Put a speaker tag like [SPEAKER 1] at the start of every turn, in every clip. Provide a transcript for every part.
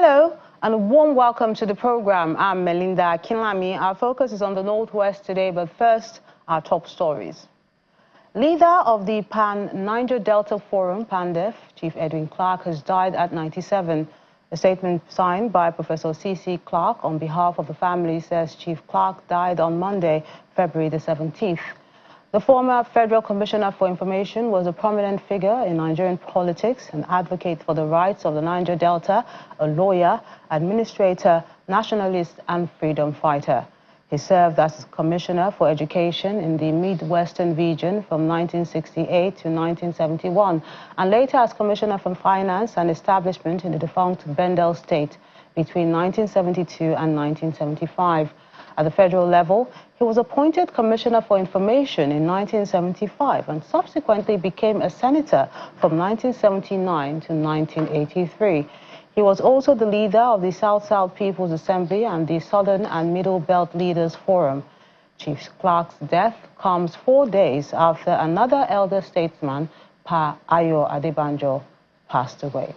[SPEAKER 1] Hello and a warm welcome to the program. I'm Melinda Kinlami. Our focus is on the Northwest today, but first, our top stories. Leader of the Pan-Niger Delta Forum, PANDEF, Chief Edwin Clark, has died at 97. A statement signed by Professor C.C. Clark on behalf of the family says Chief Clark died on Monday, February the 17th. The former Federal Commissioner for Information was a prominent figure in Nigerian politics, an advocate for the rights of the Niger Delta, a lawyer, administrator, nationalist, and freedom fighter. He served as Commissioner for Education in the Midwestern region from 1968 to 1971, and later as Commissioner for Finance and Establishment in the defunct Bendel State between 1972 and 1975. At the federal level, he was appointed Commissioner for Information in 1975 and subsequently became a senator from 1979 to 1983. He was also the leader of the South-South People's Assembly and the Southern and Middle Belt Leaders Forum. Chief Clark's death comes 4 days after another elder statesman, Pa Ayo Adebanjo, passed away.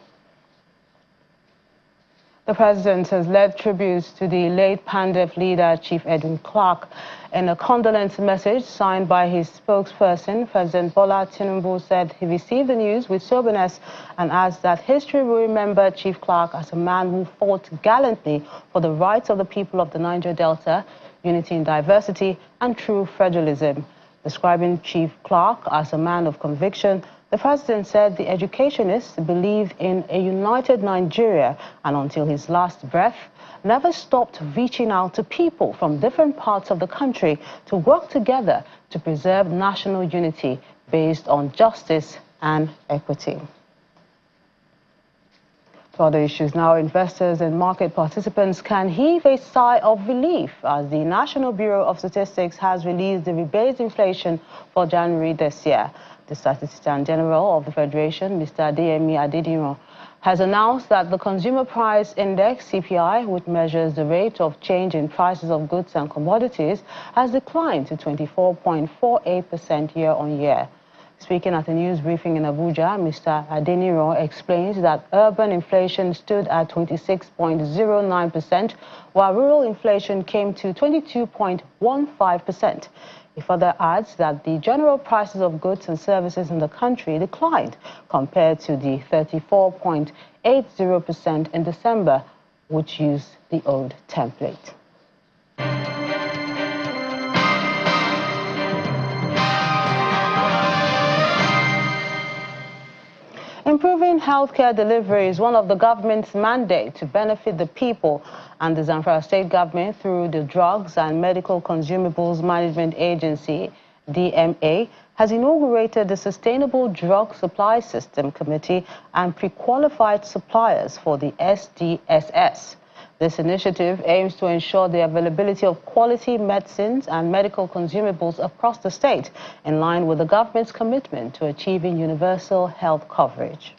[SPEAKER 1] The president has led tributes to the late PANDEF leader, Chief Edwin Clark. In a condolence message signed by his spokesperson, President Bola Tinubu said he received the news with soberness and adds that history will remember Chief Clark as a man who fought gallantly for the rights of the people of the Niger Delta, unity in diversity, and true federalism. Describing Chief Clark as a man of conviction, the president said the educationist believed in a united Nigeria and until his last breath never stopped reaching out to people from different parts of the country to work together to preserve national unity based on justice and equity. To other issues now, investors and market participants can heave a sigh of relief as the National Bureau of Statistics has released the rebased inflation for January this year. The Statistician General of the Federation, Mr. Adeyemi Adediran, has announced that the Consumer Price Index, CPI, which measures the rate of change in prices of goods and commodities, has declined to 24.48% year-on-year. Speaking at a news briefing in Abuja, Mr. Adeniran explains that urban inflation stood at 26.09%, while rural inflation came to 22.15%. He further adds that the general prices of goods and services in the country declined compared to the 34.80% in December, which used the old template. Improving healthcare delivery is one of the government's mandate to benefit the people, and the Zamfara state government, through the Drugs and Medical Consumables Management Agency, DMA, has inaugurated the Sustainable Drug Supply System Committee and pre-qualified suppliers for the SDSS. This initiative aims to ensure the availability of quality medicines and medical consumables across the state, in line with the government's commitment to achieving universal health coverage.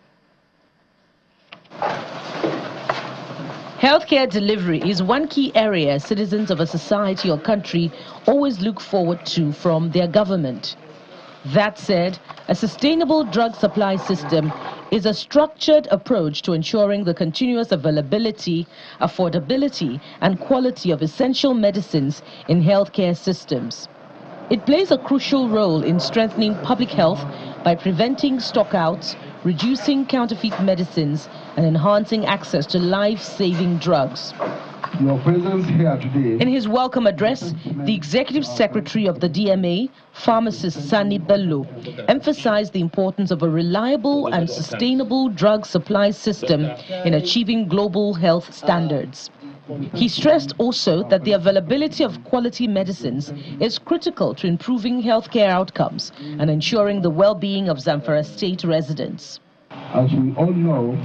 [SPEAKER 2] Healthcare delivery is one key area citizens of a society or country always look forward to from their government. That said, a sustainable drug supply system is a structured approach to ensuring the continuous availability, affordability, and quality of essential medicines in healthcare systems. It plays a crucial role in strengthening public health by preventing stockouts, reducing counterfeit medicines, and enhancing access to life-saving drugs.
[SPEAKER 3] Your presence here today.
[SPEAKER 2] In his welcome address, the Executive Secretary of the DMA, Pharmacist Sani Bello, emphasized the importance of a reliable and sustainable drug supply system in achieving global health standards. He stressed also that the availability of quality medicines is critical to improving healthcare outcomes and ensuring the well-being of Zamfara state residents.
[SPEAKER 3] As we all know,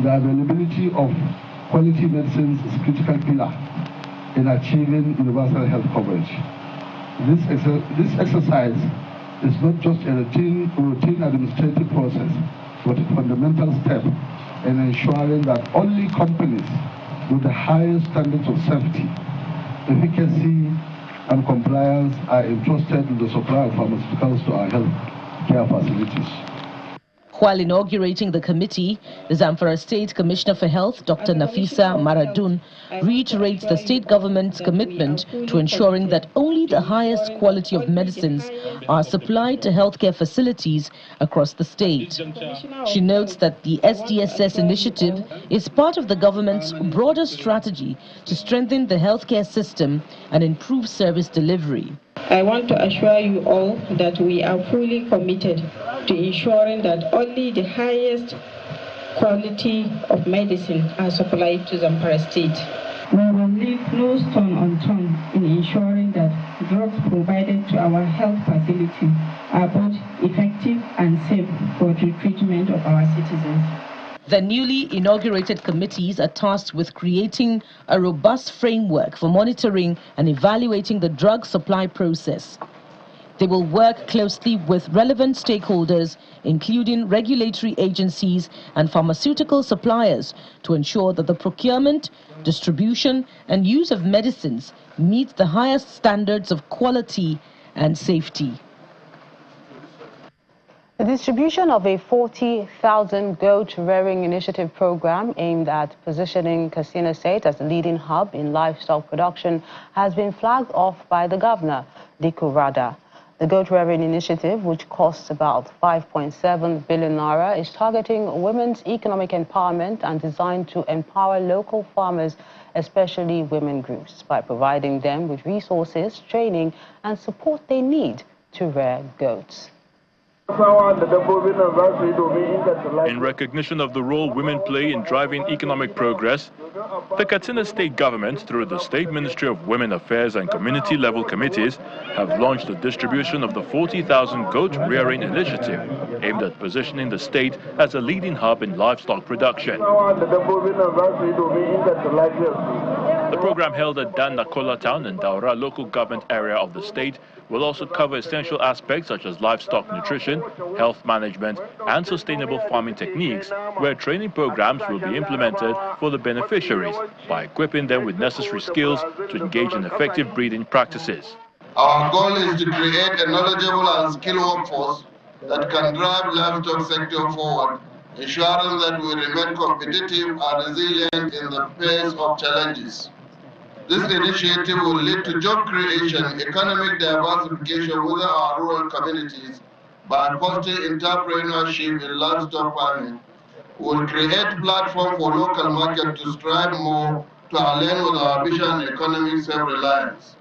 [SPEAKER 3] the availability of quality medicines is a critical pillar in achieving universal health coverage. This exercise is not just a routine administrative process, but a fundamental step in ensuring that only companies with the highest standards of safety, efficacy, and compliance are entrusted with the supply of pharmaceuticals to our health care facilities.
[SPEAKER 2] While inaugurating the committee, the Zamfara State Commissioner for Health, Dr. Nafisa Maradun, reiterates the state government's commitment to ensuring that only the highest quality of medicines are supplied to healthcare facilities across the state. She notes that the SDSS initiative is part of the government's broader strategy to strengthen the healthcare system and improve service delivery.
[SPEAKER 4] I want to assure you all that we are fully committed to ensuring that only the highest quality of medicine are supplied to Zamfara State. We will leave no stone unturned in ensuring that drugs provided to our health facility are both effective and safe for the treatment of our citizens.
[SPEAKER 2] The newly inaugurated committees are tasked with creating a robust framework for monitoring and evaluating the drug supply process. They will work closely with relevant stakeholders, including regulatory agencies and pharmaceutical suppliers, to ensure that the procurement, distribution, and use of medicines meet the highest standards of quality and safety.
[SPEAKER 1] The distribution of a 40,000 goat rearing initiative program aimed at positioning Katsina State as a leading hub in livestock production has been flagged off by the governor, Diko Rada. The goat rearing initiative, which costs about 5.7 billion naira, is targeting women's economic empowerment and designed to empower local farmers, especially women groups, by providing them with resources, training, and support they need to rear goats.
[SPEAKER 5] In recognition of the role women play in driving economic progress, the Katsina State government, through the State Ministry of Women Affairs and community-level committees, have launched the distribution of the 40,000 goat rearing initiative, aimed at positioning the state as a leading hub in livestock production. The program, held at Dan Nakola Town and Daura local government area of the state, will also cover essential aspects such as livestock nutrition, health management, and sustainable farming techniques, where training programs will be implemented for the beneficiaries by equipping them with necessary skills to engage in effective breeding practices.
[SPEAKER 6] Our goal is to create a knowledgeable and skilled workforce that can drive livestock sector forward, ensuring that we remain competitive and resilient in the face of challenges. This initiative will lead to job creation, economic diversification within our rural communities by fostering entrepreneurship in livestock farming. We will create platform for local market to strive more to align with our vision and economic self-reliance.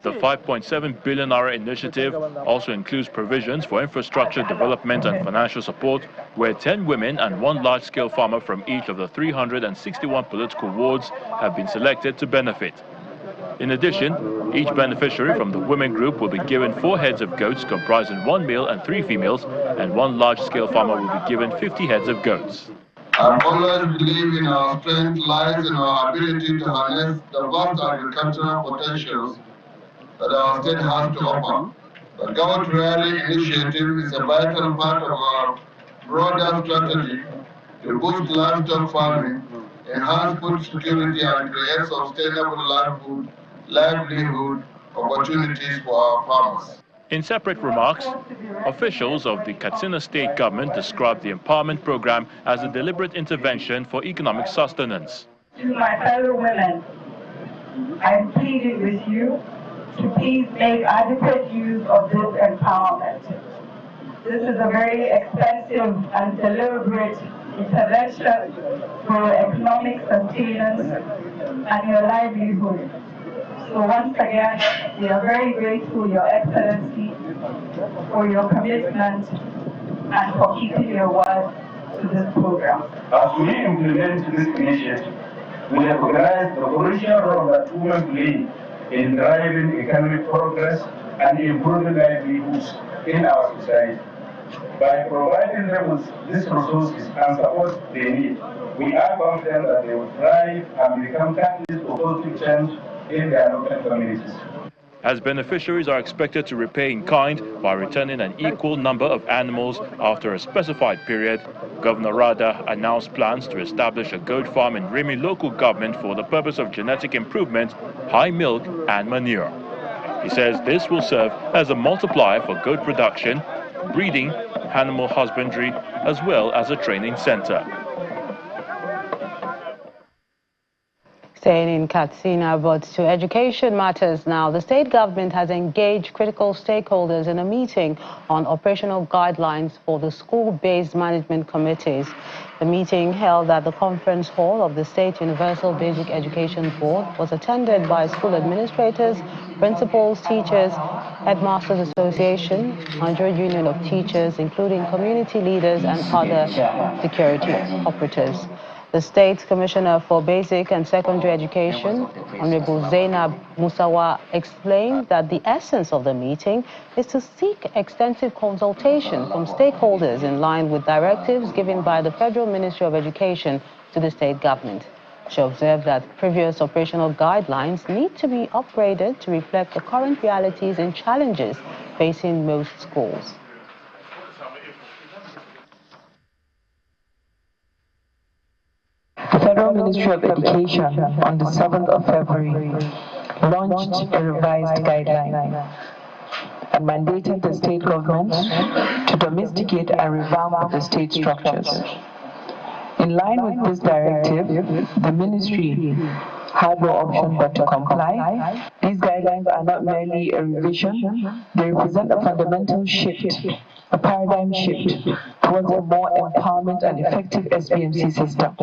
[SPEAKER 5] The 5.7 billion naira initiative also includes provisions for infrastructure development and financial support, where 10 women and 1 large-scale farmer from each of the 361 political wards have been selected to benefit. In addition, each beneficiary from the women group will be given 4 heads of goats comprising 1 male and 3 females, and 1 large-scale farmer will be given 50 heads of goats.
[SPEAKER 6] I always believe in our strength lies in our ability to harness the vast agricultural potentials that our state has to offer. The goat rearing initiative is a vital part of our broader strategy to boost livestock farming, enhance food security, and create sustainable livelihood opportunities for our farmers.
[SPEAKER 5] In separate remarks, officials of the Katsina State government described the empowerment program as a deliberate intervention for economic sustenance.
[SPEAKER 7] To my fellow women, I'm pleading with you to please make adequate use of this empowerment. This is a very expensive and deliberate intervention for economic sustenance and your livelihood. So once again, we are very grateful, Your Excellency, for your commitment and for keeping your word to this program.
[SPEAKER 8] As we implement this initiative, we recognize the crucial role that women play in driving economic progress and improving livelihoods in our society. By providing them with these resources and support they need, we are confident that they will thrive and become catalysts for positive change in their local communities.
[SPEAKER 5] As beneficiaries are expected to repay in kind by returning an equal number of animals after a specified period, Governor Rada announced plans to establish a goat farm in Rimi local government for the purpose of genetic improvement, high milk and manure. He says this will serve as a multiplier for goat production, breeding animal husbandry, as well as a training center.
[SPEAKER 1] Staying in Katsina, but to education matters now. The state government has engaged critical stakeholders in a meeting on operational guidelines for the school-based management committees. The meeting, held at the conference hall of the State Universal Basic Education Board, was attended by school administrators, principals, teachers, Headmasters Association, Nigerian Union of Teachers, including community leaders and other security operatives. The State Commissioner for Basic and Secondary Education, Honorable Zainab Musawa, explained that the essence of the meeting is to seek extensive consultation from stakeholders in line with directives given by the Federal Ministry of Education to the state government. She observed that previous operational guidelines need to be upgraded to reflect the current realities and challenges facing most schools.
[SPEAKER 9] The Federal Ministry of Education on the 7th of February launched a revised guideline and mandated the state government to domesticate and revamp the state structures. In line with this directive, the ministry had no option but to comply. These guidelines are not merely a revision, they represent a fundamental shift, a paradigm shift towards a more empowerment and effective SBMC system.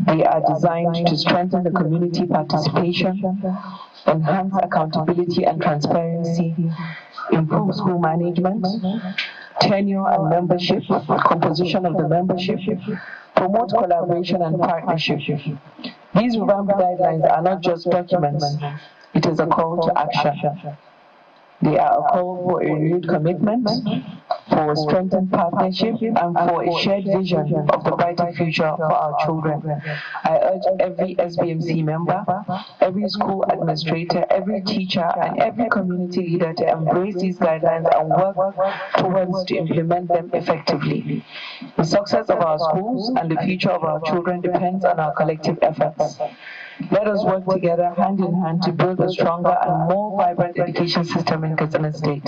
[SPEAKER 9] They are designed to strengthen the community participation, enhance accountability and transparency, improve school management, tenure and membership, composition of the membership, promote collaboration and partnership. These revamped guidelines are not just documents, it is a call to action. They are a call for a renewed commitment, for a strengthened partnership, and for a shared vision of the brighter future for our children. I urge every SBMC member, every school administrator, every teacher, and every community leader to embrace these guidelines and work towards to implement them effectively. The success of our schools and the future of our children depends on our collective efforts. Let us work together hand in hand to build a stronger and more vibrant education system in Katsina State.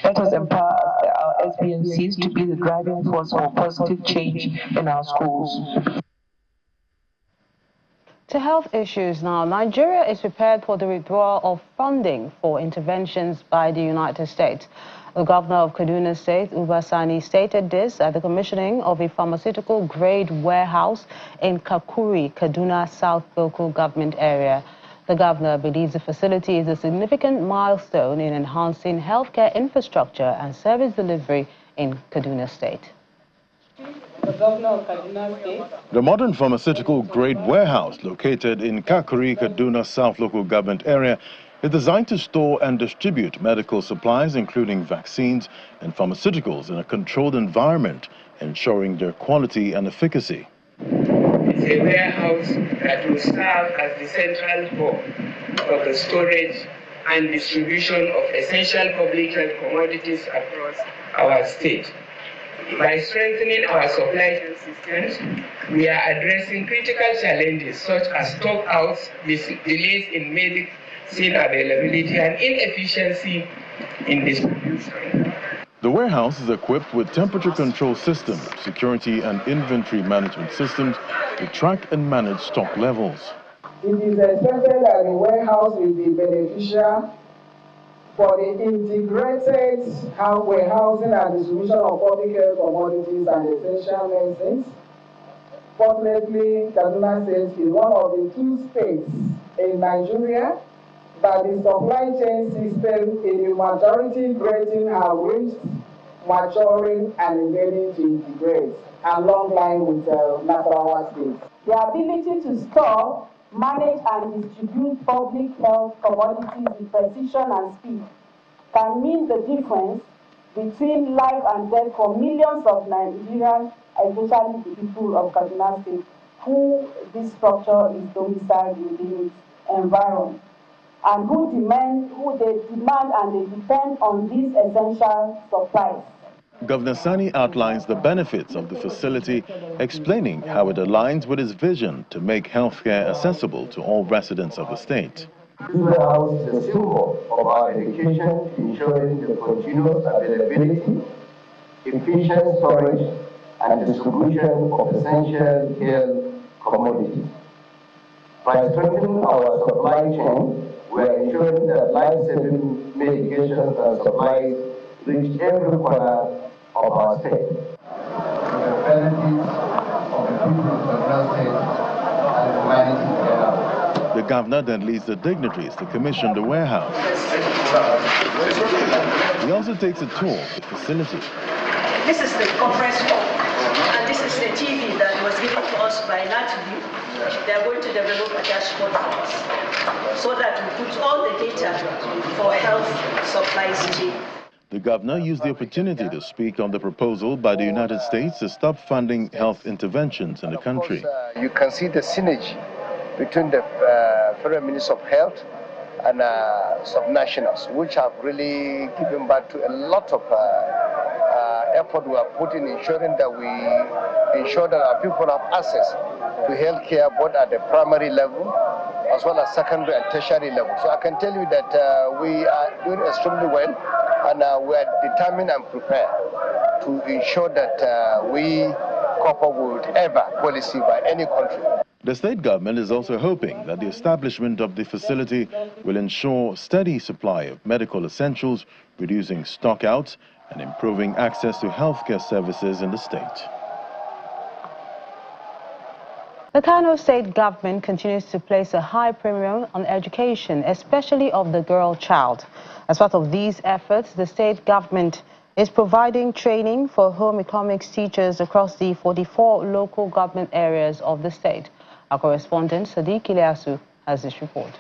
[SPEAKER 9] Let us empower our SBMCs to be the driving force for positive change in our schools.
[SPEAKER 1] To health issues now, Nigeria is prepared for the withdrawal of funding for interventions by the United States. The governor of Kaduna State, Sani, stated this at the commissioning of a pharmaceutical-grade warehouse in Kakuri, Kaduna South local government area. The governor believes the facility is a significant milestone in enhancing healthcare infrastructure and service delivery in Kaduna State.
[SPEAKER 4] The governor of Kaduna State.
[SPEAKER 10] The modern pharmaceutical-grade warehouse located in Kakuri, Kaduna South local government area is designed to store and distribute medical supplies, including vaccines and pharmaceuticals, in a controlled environment, ensuring their quality and efficacy.
[SPEAKER 11] It's a warehouse that will serve as the central hub of the storage and distribution of essential public health commodities across our state. By strengthening our supply chain systems, we are addressing critical challenges such as stockouts, delays in medicine availability, and inefficiency in distribution.
[SPEAKER 10] The warehouse is equipped with temperature control systems, security and inventory management systems to track and manage stock levels.
[SPEAKER 12] It is expected that the warehouse will be beneficial for the integrated warehousing and distribution of public health commodities and essential medicines. Fortunately, Kaduna State is one of the 2 states in Nigeria that the supply chain system in the majority grading have reached maturing and beginning to integrate, along line with Nasarawa State.
[SPEAKER 7] The ability to store, manage and distribute public health commodities with precision and speed can mean the difference between life and death for millions of Nigerians, especially the people of Kaduna State, who this structure is domiciled within its environment, and who demand and they depend on these essential supplies.
[SPEAKER 10] Governor Sani outlines the benefits of the facility, explaining how it aligns with his vision to make healthcare accessible to all residents of the state.
[SPEAKER 13] This house is a symbol of our dedication to ensuring the continuous availability efficient storage and distribution of essential health commodities. By strengthening our supply chain, we are ensuring that life-saving medications and supplies reach every corner of our state. To the benefit of the people of Kaduna State and humanity thereof.
[SPEAKER 10] The governor then leads the dignitaries to commission the warehouse. He also takes a tour of the facility.
[SPEAKER 14] This is the conference hall, and this is the TV that was given to us by LatView. They are going to develop a dashboard for us so that we put all the data for health supplies chain.
[SPEAKER 10] The governor used the opportunity to speak on the proposal by the United States to stop funding health interventions in the country.
[SPEAKER 13] You can see the synergy between the Federal Ministry of Health and subnationals, which have really given back to a lot of effort we are putting in ensuring that we ensure that our people have access to health care both at the primary level as well as secondary and tertiary level. So I can tell you that we are doing extremely well, and we are determined and prepared to ensure that we cope up with whatever policy by any country.
[SPEAKER 10] The state government is also hoping that the establishment of the facility will ensure steady supply of medical essentials, reducing stockouts and improving access to healthcare services in the state.
[SPEAKER 1] The Kano state government continues to place a high premium on education, especially of the girl child. As part of these efforts, the state government is providing training for home economics teachers across the 44 local government areas of the state. Our correspondent, Sadiq Ilyasu, has this report.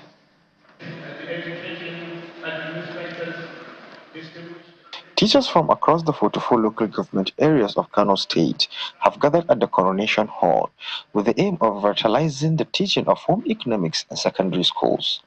[SPEAKER 15] Teachers from across the 44 local government areas of Kano State have gathered at the Coronation Hall with the aim of revitalizing the teaching of home economics in secondary schools.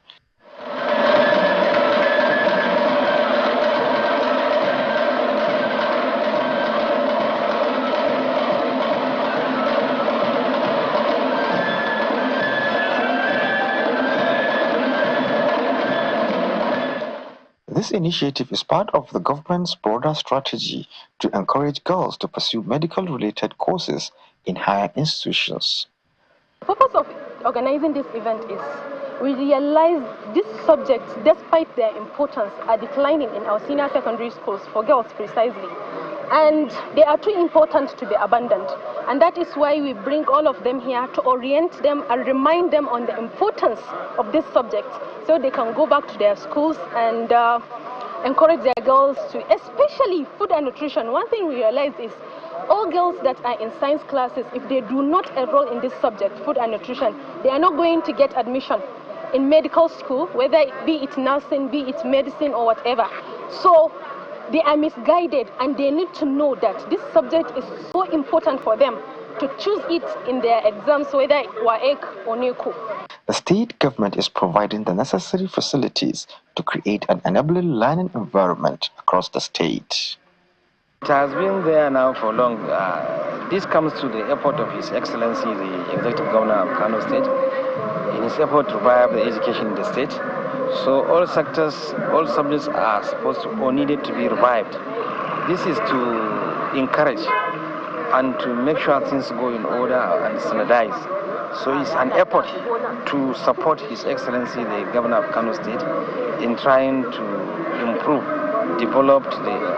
[SPEAKER 15] This initiative is part of the government's broader strategy to encourage girls to pursue medical-related courses in higher institutions.
[SPEAKER 16] The purpose of organizing this event is we realize these subjects, despite their importance, are declining in our senior secondary schools for girls precisely. And they are too important to be abandoned. And that is why we bring all of them here to orient them and remind them on the importance of this subject so they can go back to their schools and encourage their girls to, especially food and nutrition. One thing we realize is all girls that are in science classes, if they do not enroll in this subject, food and nutrition, they are not going to get admission in medical school, whether be it nursing, be it medicine or whatever. So they are misguided, and they need to know that this subject is so important for them to choose it in their exams, whether WAEC or NECO.
[SPEAKER 15] The state government is providing the necessary facilities to create an enabling learning environment across the state.
[SPEAKER 17] It has been there now for long. This comes to the effort of His Excellency, the Executive Governor of Kano State, in his effort to revive the education in the state. So all sectors, all subjects are supposed to or needed to be revived. This is to encourage and to make sure things go in order and standardize. So it's an effort to support His Excellency, the Governor of Kano State, in trying to improve, develop the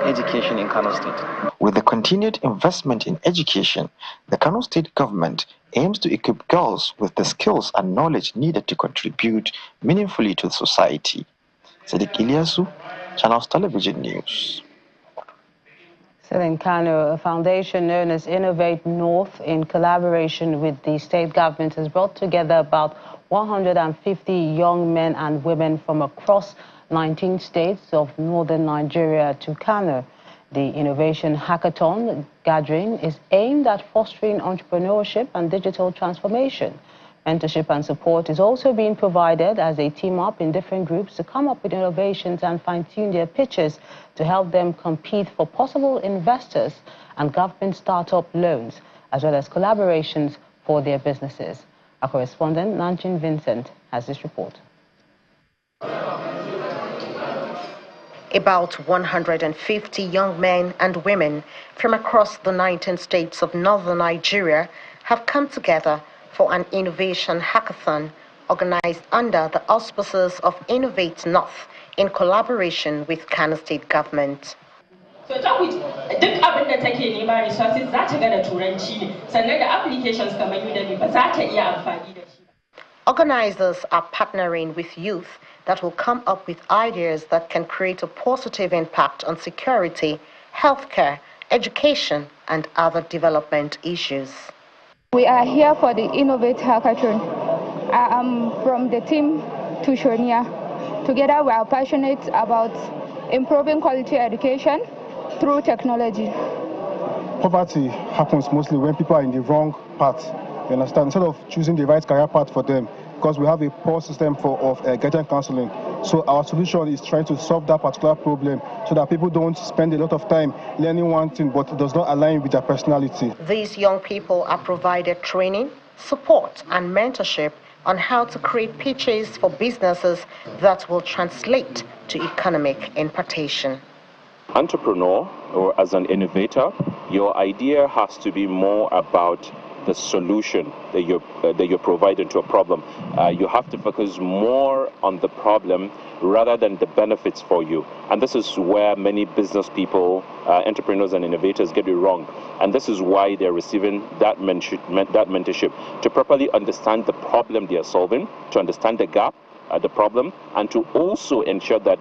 [SPEAKER 17] education in Kano State.
[SPEAKER 15] With the continued investment in education, the Kano State government aims to equip girls with the skills and knowledge needed to contribute meaningfully to society. Sadiq Ilyasu, Channels Television News.
[SPEAKER 1] Still in Kano, a foundation known as Innovate North, in collaboration with the state government, has brought together about 150 young men and women from across 19 states of northern Nigeria to Kano. The Innovation Hackathon gathering is aimed at fostering entrepreneurship and digital transformation. Mentorship and support is also being provided as they team up in different groups to come up with innovations and fine-tune their pitches to help them compete for possible investors and government startup loans, as well as collaborations for their businesses. Our correspondent, Nanchin Vincent, has this report.
[SPEAKER 18] About 150 young men and women from across the 19 states of northern Nigeria have come together for an innovation hackathon organized under the auspices of Innovate North in collaboration with Kano State government.
[SPEAKER 19] So duk abin da take nema resources za ta ga da turanci ne, sannan da applications kamar Udemy ba za ta iya amfani da shi.
[SPEAKER 18] Organizers are partnering with youth that will come up with ideas that can create a positive impact on security, healthcare, education, and other development issues.
[SPEAKER 20] We are here for the Innovate Hackathon. I am from the team Tushonia. Together we are passionate about improving quality education through technology.
[SPEAKER 21] Poverty happens mostly when people are in the wrong path. You understand? Instead of choosing the right career path for them, because we have a poor system of guidance counseling. So our solution is trying to solve that particular problem so that people don't spend a lot of time learning one thing but it does not align with their personality.
[SPEAKER 18] These young people are provided training, support, and mentorship on how to create pitches for businesses that will translate to economic impartation.
[SPEAKER 22] Entrepreneur or as an innovator, your idea has to be more about the solution that you're providing to a problem. You have to focus more on the problem rather than the benefits for you. And this is where many business people, entrepreneurs and innovators get it wrong. And this is why they're receiving that mentorship to properly understand the problem they are solving, to understand the gap, the problem, and to also ensure that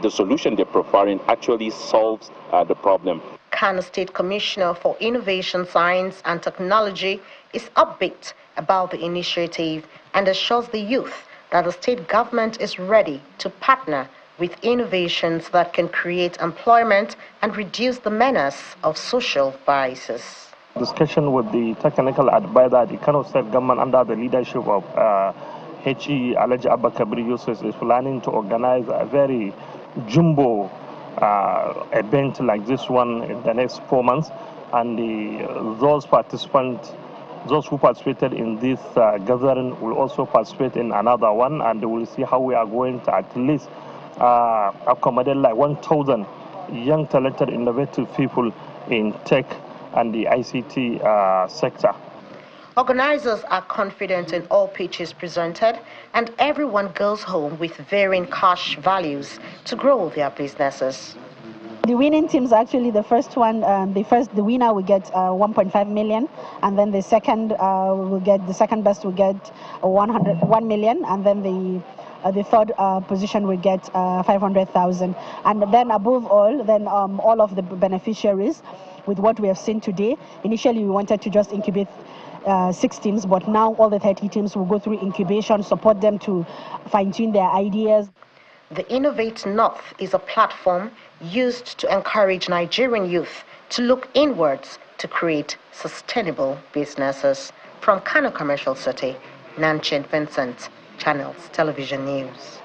[SPEAKER 22] the solution they're providing actually solves the problem.
[SPEAKER 18] Kano State Commissioner for Innovation, Science and Technology is upbeat about the initiative and assures the youth that the state government is ready to partner with innovations that can create employment and reduce the menace of social biases.
[SPEAKER 23] Discussion with the technical advisor, the Kano State government under the leadership of HE Alhaji Abba Kabir Yusuf is planning to organize a very jumbo event like this one in the next 4 months, and those who participated in this gathering will also participate in another one, and we'll see how we are going to at least accommodate like 1,000 young talented innovative people in tech and the ICT sector.
[SPEAKER 18] Organizers are confident in all pitches presented, and everyone goes home with varying cash values to grow their businesses.
[SPEAKER 24] The winning teams, actually, the first one, the winner will get 1.5 million, and then the second best will get 1 million, and then the third position will get 500,000. And then above all, all of the beneficiaries, with what we have seen today, initially we wanted to just incubate 6 teams, but now all the 30 teams will go through incubation, support them to fine-tune their ideas.
[SPEAKER 18] The Innovate North is a platform used to encourage Nigerian youth to look inwards to create sustainable businesses. From Kano Commercial City, Nanchin Vincent, Channels Television News.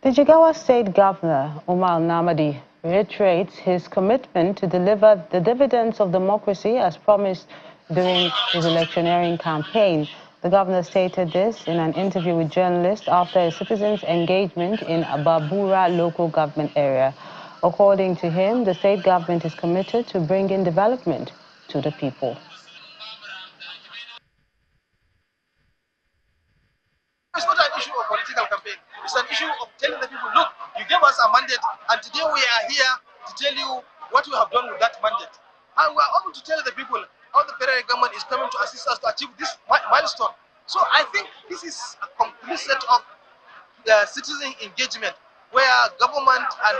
[SPEAKER 1] The Jigawa State Governor, Umar Namadi, reiterates his commitment to deliver the dividends of democracy as promised during his electioneering campaign. The governor stated this in an interview with journalists after a citizens' engagement in Babura local government area. According to him, the state government is committed to bringing development to the people.
[SPEAKER 25] It's not an issue of political campaign. It's an issue of telling the people, look, you gave us a mandate, and today we are here to tell you what we have done with that mandate. And we are able to tell the people how the federal government is coming to assist us to achieve this milestone. So I think this is a complete set of citizen engagement where government and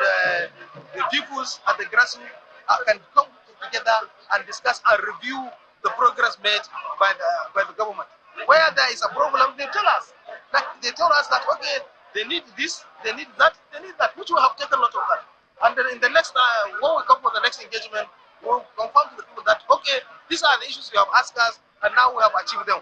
[SPEAKER 25] the peoples at the grassroots can come together and discuss and review the progress made by the government. Where there is a problem, they tell us. Like they told us that, okay, they need this, they need that, which we have taken a lot of that. And then in the next, when we come for the next engagement, we'll confirm to the people that, okay, these are the issues you have asked us, and now we have achieved them.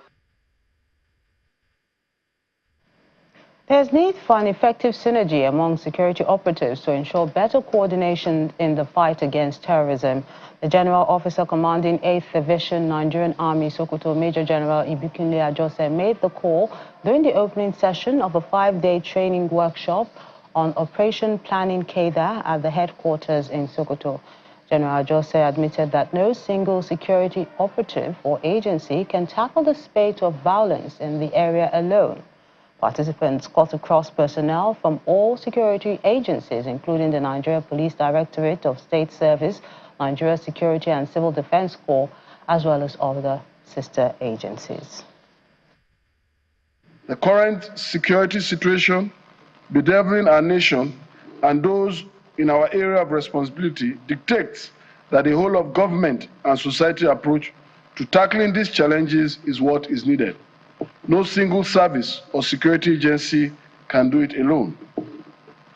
[SPEAKER 1] There's need for an effective synergy among security operatives to ensure better coordination in the fight against terrorism. The General Officer Commanding 8th Division Nigerian Army, Sokoto, Major General Ibikunle Ajose, made the call during the opening session of a 5-day training workshop on Operation Planning Cadre at the headquarters in Sokoto. General Jose admitted that no single security operative or agency can tackle the spate of violence in the area alone. Participants cut across personnel from all security agencies, including the Nigeria Police Directorate of State Service, Nigeria Security and Civil Defense Corps, as well as other sister agencies.
[SPEAKER 2] The current security situation bedeviling our nation and those in our area of responsibility dictates that the whole of government and society approach to tackling these challenges is what is needed. No single service or security agency can do it alone.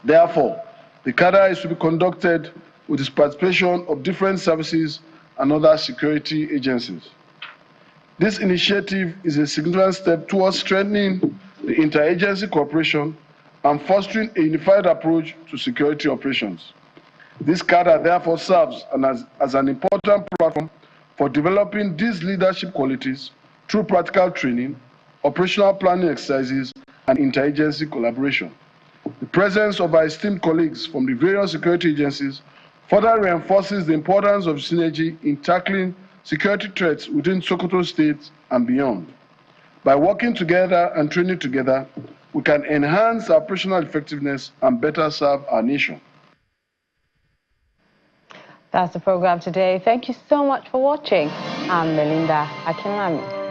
[SPEAKER 2] Therefore, the cadre is to be conducted with the participation of different services and other security agencies. This initiative is a significant step towards strengthening the interagency cooperation and fostering a unified approach to security operations. This cadre therefore serves as an important platform for developing these leadership qualities through practical training, operational planning exercises, and interagency collaboration. The presence of our esteemed colleagues from the various security agencies further reinforces the importance of synergy in tackling security threats within Sokoto State and beyond. By working together and training together, we can enhance our operational effectiveness and better serve our nation.
[SPEAKER 1] That's the program today. Thank you so much for watching. I'm Melinda Akinlami.